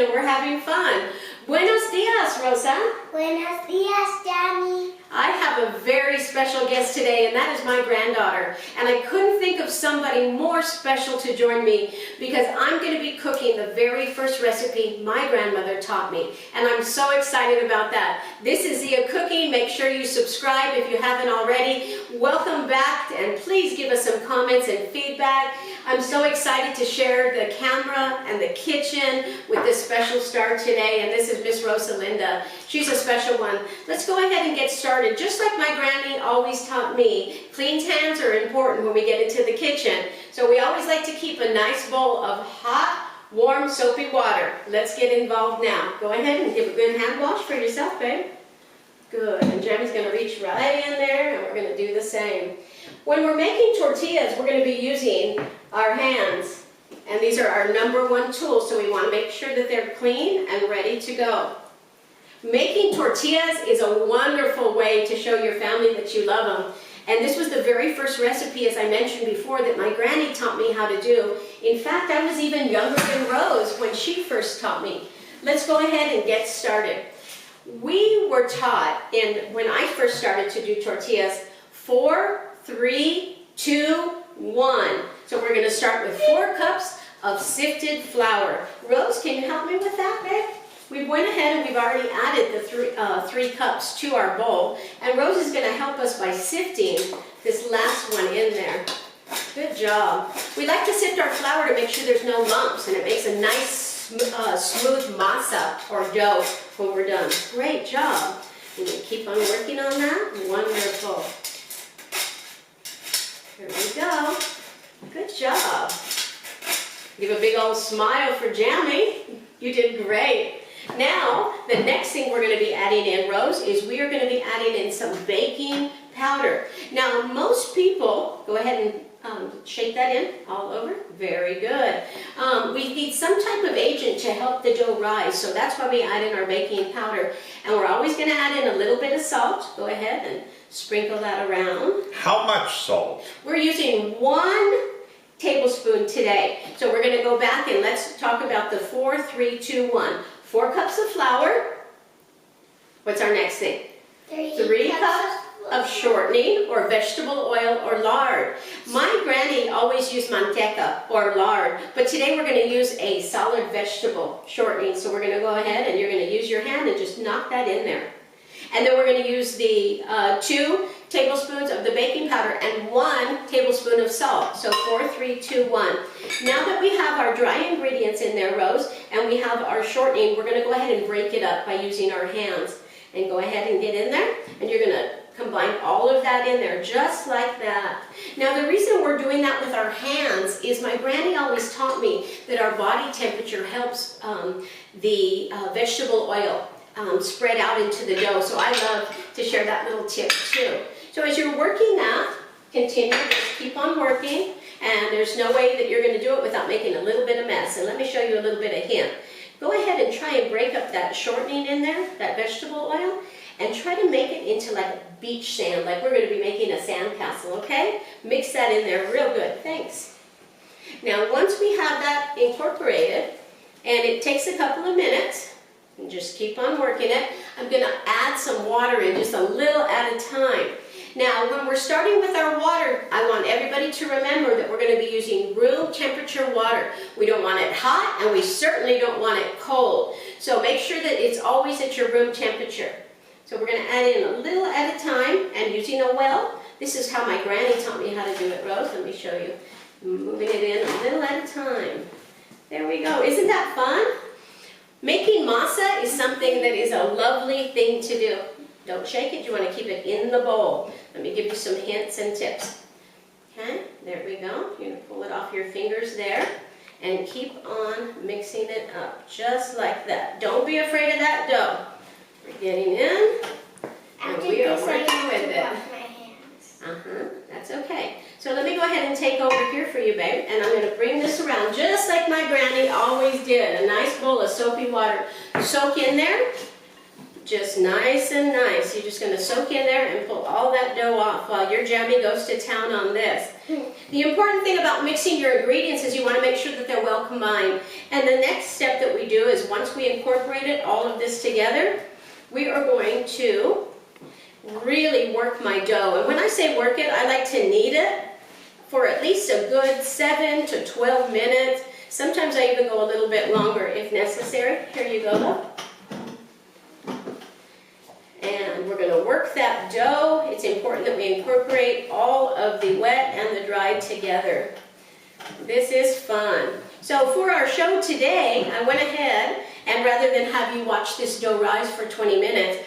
kitchen and we're having fun. Buenos dias, Rosa. Buenos dias, Danny. I have a very special guest today, and that is my granddaughter. And I couldn't think of somebody more special to join me because I'm going to be cooking the very first recipe my grandmother taught me. And I'm so excited about that. This is Zia Cooking. Make sure you subscribe if you haven't already. Welcome back, and please give us some comments and feedback. I'm so excited to share the camera and the kitchen with this special star today, and this is Miss Rosalinda. She's a special one. Let's go ahead and get started. Just like my granny always taught me, clean hands are important when we get into the kitchen. So we always like to keep a nice bowl of hot, warm, soapy water. Let's get involved now. Go ahead and give a good hand wash for yourself, babe. Good, and Jemmy's going to reach right in there, and we're going to do the same. When we're making tortillas, we're going to be using our hands, and these are our #1 tool, so we want to make sure that they're clean and ready to go. Making tortillas is a wonderful way to show your family that you love them, and this was the very first recipe, as I mentioned before, that my granny taught me how to do. In fact, I was even younger than Rose when she first taught me. Let's go ahead and get started. We were taught, when I first started to do tortillas, 4, 3, 2, 1. So we're going to start with 4 cups of sifted flour. Rose, can you help me with that, babe? We went ahead and we've already added the 3 cups to our bowl. And Rose is going to help us by sifting this last one in there. Good job. We like to sift our flour to make sure there's no lumps, and it makes a nice smooth masa or dough when we're done. Great job. And we keep on working on that. Wonderful. There we go. Good job. Give a big old smile for Jamie. You did great. Now, the next thing we're going to be adding in, Rose, is we are going to be adding in some baking powder. Now, most people, go ahead and shake that in all over. Very good. We need some type of agent to help the dough rise, so that's why we add in our baking powder. And we're always going to add in a little bit of salt. Go ahead and sprinkle that around. How much salt? We're using 1 tablespoon today. So we're going to go back and let's talk about the 4, 3, 2, 1. 4 cups of flour. What's our next thing? 3 cups of shortening or vegetable oil or lard. My granny always used manteca or lard, but today we're going to use a solid vegetable shortening. So we're going to go ahead and you're going to use your hand and just knock that in there. And then we're going to use the 2 tablespoons of the baking powder and 1 tablespoon of salt. So 4, 3, 2, 1. Now that we have our dry ingredients in there, Rose, and we have our shortening, we're going to go ahead and break it up by using our hands. And go ahead and get in there, and you're going to combine all of that in there, just like that. Now, the reason we're doing that with our hands is my granny always taught me that our body temperature helps the vegetable oil spread out into the dough. So I love to share that little tip too. So as you're working that, continue, just keep on working, and there's no way that you're going to do it without making a little bit of mess. And let me show you a little bit of hint. Go ahead and try and break up that shortening in there, that vegetable oil, and try to make it into like a beach sand, like we're going to be making a sand castle, okay? Mix that in there real good. Thanks. Now, once we have that incorporated, and it takes a couple of minutes, and just keep on working it, I'm going to add some water in, just a little at a time. Now, when we're starting with our water, I want everybody to remember that we're going to be using room temperature water. We don't want it hot, and we certainly don't want it cold. So make sure that it's always at your room temperature. So we're going to add in a little at a time, and using a well. This is how my granny taught me how to do it, Rose. Let me show you. Moving it in a little at a time. There we go. Isn't that fun? Making masa is something that is a lovely thing to do. Don't shake it. You want to keep it in the bowl. Let me give you some hints and tips. Okay, there we go. You're going to pull it off your fingers there and keep on mixing it up just like that. Don't be afraid of that dough. We're getting in and we are working with it. That's okay. So let me go ahead and take over here for you, babe, and I'm going to bring this around just like my granny always did. A nice bowl of soapy water. Soak in there. Just nice and nice. You're just going to soak in there and pull all that dough off while your jammy goes to town on this. The important thing about mixing your ingredients is you want to make sure that they're well combined. And the next step that we do is once we incorporated all of this together, we are going to really work my dough. And when I say work it, I like to knead it for at least a good 7 to 12 minutes. Sometimes I even go a little bit longer if necessary. Here you go, love. And we're going to work that dough. It's important that we incorporate all of the wet and the dried together. This is fun. So for our show today, I went ahead and rather than have you watch this dough rise for 20 minutes,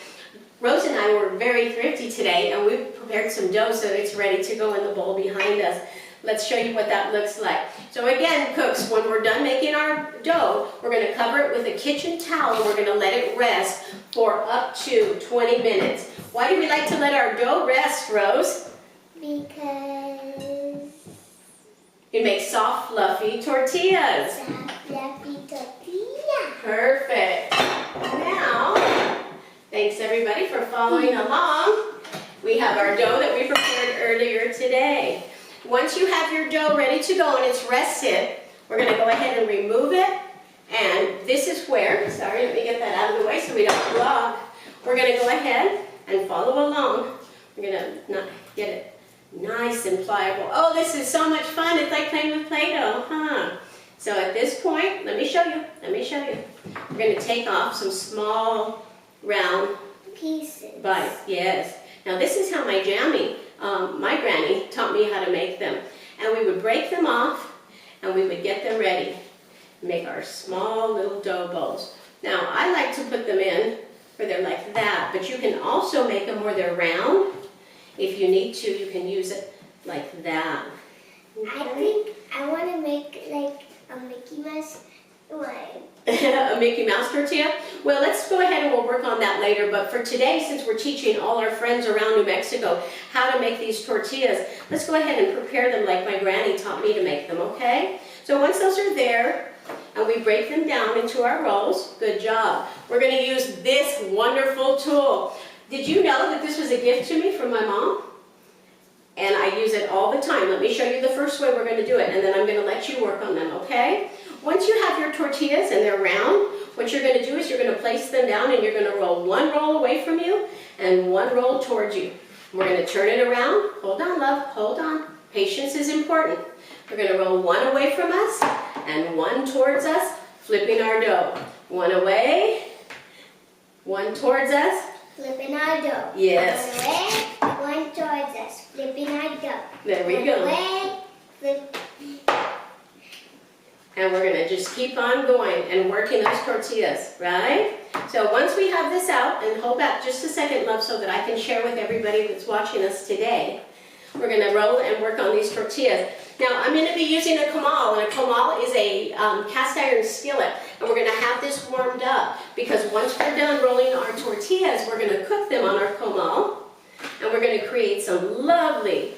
Rose and I were very thrifty today and we prepared some dough so that it's ready to go in the bowl behind us. Let's show you what that looks like. So again, cooks, when we're done making our dough, we're going to cover it with a kitchen towel and we're going to let it rest for up to 20 minutes. Why do we like to let our dough rest, Rose? Because it makes soft, fluffy tortillas. soft, fluffy tortilla. Perfect. Now, thanks everybody for following along. We have our dough that we prepared earlier today. Once you have your dough ready to go and it's rested, we're going to go ahead and remove it. And this is where, sorry, let me get that out of the way so we don't block. We're going to go ahead and follow along. We're going to get it nice and pliable. Oh, this is so much fun. It's like playing with Play-Doh, huh? So at this point, let me show you. We're going to take off some small, round Pieces. bites. Yes. Now this is how my jammy, my granny taught me how to make them. And we would break them off and we would get them ready. Make our small little dough balls. Now I like to put them in where they're like that, but you can also make them where they're round. If you need to, you can use it like that. I think I want to make like a Mickey Mouse one. A Mickey Mouse tortilla? Well, let's go ahead and we'll work on that later. But for today, since we're teaching all our friends around New Mexico how to make these tortillas, let's go ahead and prepare them like my granny taught me to make them, okay? So once those are there, and we break them down into our rolls, good job. We're going to use this wonderful tool. Did you know that this was a gift to me from my mom? And I use it all the time. Let me show you the first way we're going to do it, and then I'm going to let you work on them, okay? Once you have your tortillas and they're round, what you're going to do is you're going to place them down and you're going to roll one roll away from you and one roll towards you. We're going to turn it around. Hold on, love. Hold on. Patience is important. We're going to roll one away from us and one towards us, flipping our dough. One away, one towards us. Flipping our dough. Yes. One away, one towards us. Flipping our dough. There we one go. Away, flip. And we're going to just keep on going and working those tortillas, right? So once we have this out, and hold back just a second, love, so that I can share with everybody that's watching us today. We're going to roll and work on these tortillas. Now, I'm going to be using a comal, and a comal is a cast iron skillet. And we're going to have this warmed up, because once we're done rolling our tortillas, we're going to cook them on our comal, and we're going to create some lovely,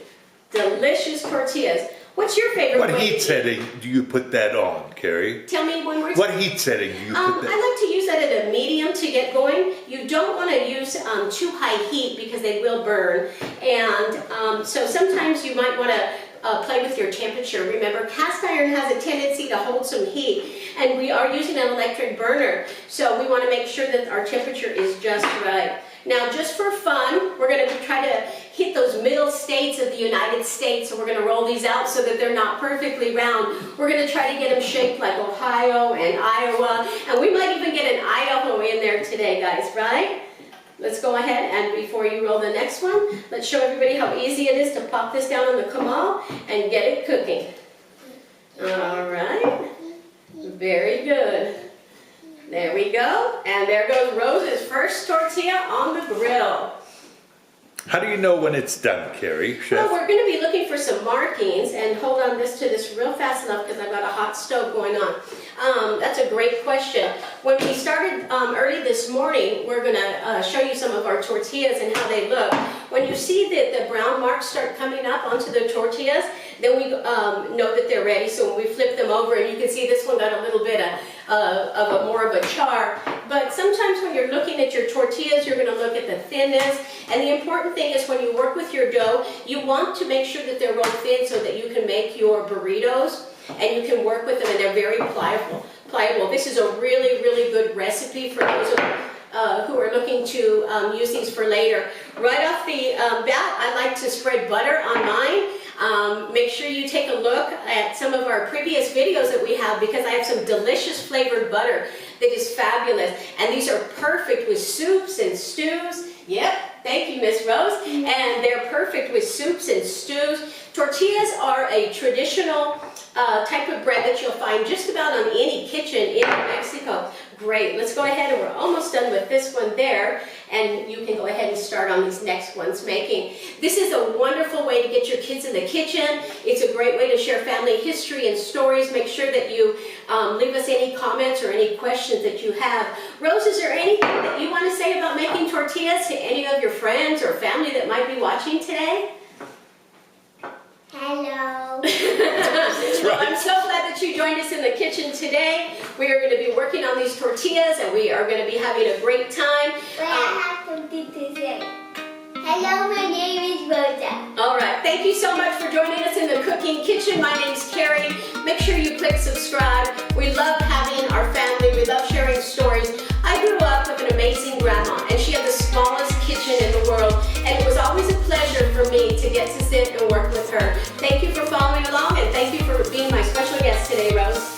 delicious tortillas. What's your favorite What way heat setting do you put that on, Carrie? Tell me one more time. What heat setting do you put that? I like to use that at a medium to get going. You don't want to use too high heat because they will burn. And so sometimes you might want to play with your temperature. Remember, cast iron has a tendency to hold some heat. And we are using an electric burner. So we want to make sure that our temperature is just right. Now, just for fun, we're going to try to hit those middle states of the United States. So we're going to roll these out so that they're not perfectly round. We're going to try to get them shaped like Ohio and Iowa. And we might even get an Idaho in there today, guys, right? Let's go ahead, and before you roll the next one, let's show everybody how easy it is to pop this down on the comal and get it cooking. All right. Very good. There we go. And there goes Rose's first tortilla on the griddle. How do you know when it's done, Carrie, Chef? Well, we're going to be looking for some markings, and hold on this to this real fast enough because I've got a hot stove going on. That's a great question. When we started early this morning, we're going to show you some of our tortillas and how they look. When you see that the brown marks start coming up onto the tortillas, then we know that they're ready. So when we flip them over, and you can see this one got a little bit of more of a char. But sometimes when you're looking at your tortillas, you're going to look at the thinness. And the important thing is when you work with your dough, you want to make sure that they're rolled thin so that you can make your burritos and you can work with them, and they're very pliable. This is a really, really good recipe for those who are looking to use these for later. Right off the bat, I like to spread butter on mine. Make sure you take a look at some of our previous videos that we have, because I have some delicious flavored butter that is fabulous. And these are perfect with soups and stews. Yep, thank you, Miss Rose. And they're perfect with soups and stews. Tortillas are a traditional type of bread that you'll find just about on any kitchen in Mexico. Great, let's go ahead, and we're almost done with this one there, and you can go ahead and start on these next ones making. This is a wonderful way to get your kids in the kitchen. It's a great way to share family history and stories. Make sure that you leave us any comments or any questions that you have. Rose, is there anything that you want to say about making tortillas to any of your friends or family that might be watching today? Hello. Well, I'm so glad that you joined us in the kitchen today. We are going to be working on these tortillas, and we are going to be having a great time. Wait, I have something to say. Hello, my name is Rosa. All right, thank you so much for joining us in the cooking kitchen. My name's Carrie. Make sure you click subscribe. We love having our family. We love sharing stories. I grew up with an amazing grandma, and she had the smallest kitchen in the world, and it was always a pleasure for me to get to sit and work with her. Thank you for following along, and thank you for being my special guest today, Rose.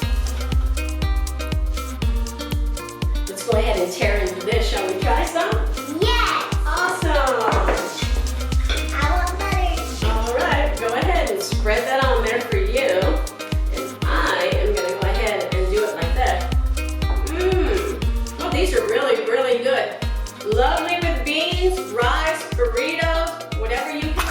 Let's go ahead and tear into this. Shall we try some? Yes. Awesome. I want butter. All right, go ahead and spread that on there for you. And I am going to go ahead and do it like that. Oh, these are really, really good. Lovely with beans, rice, burritos, whatever you can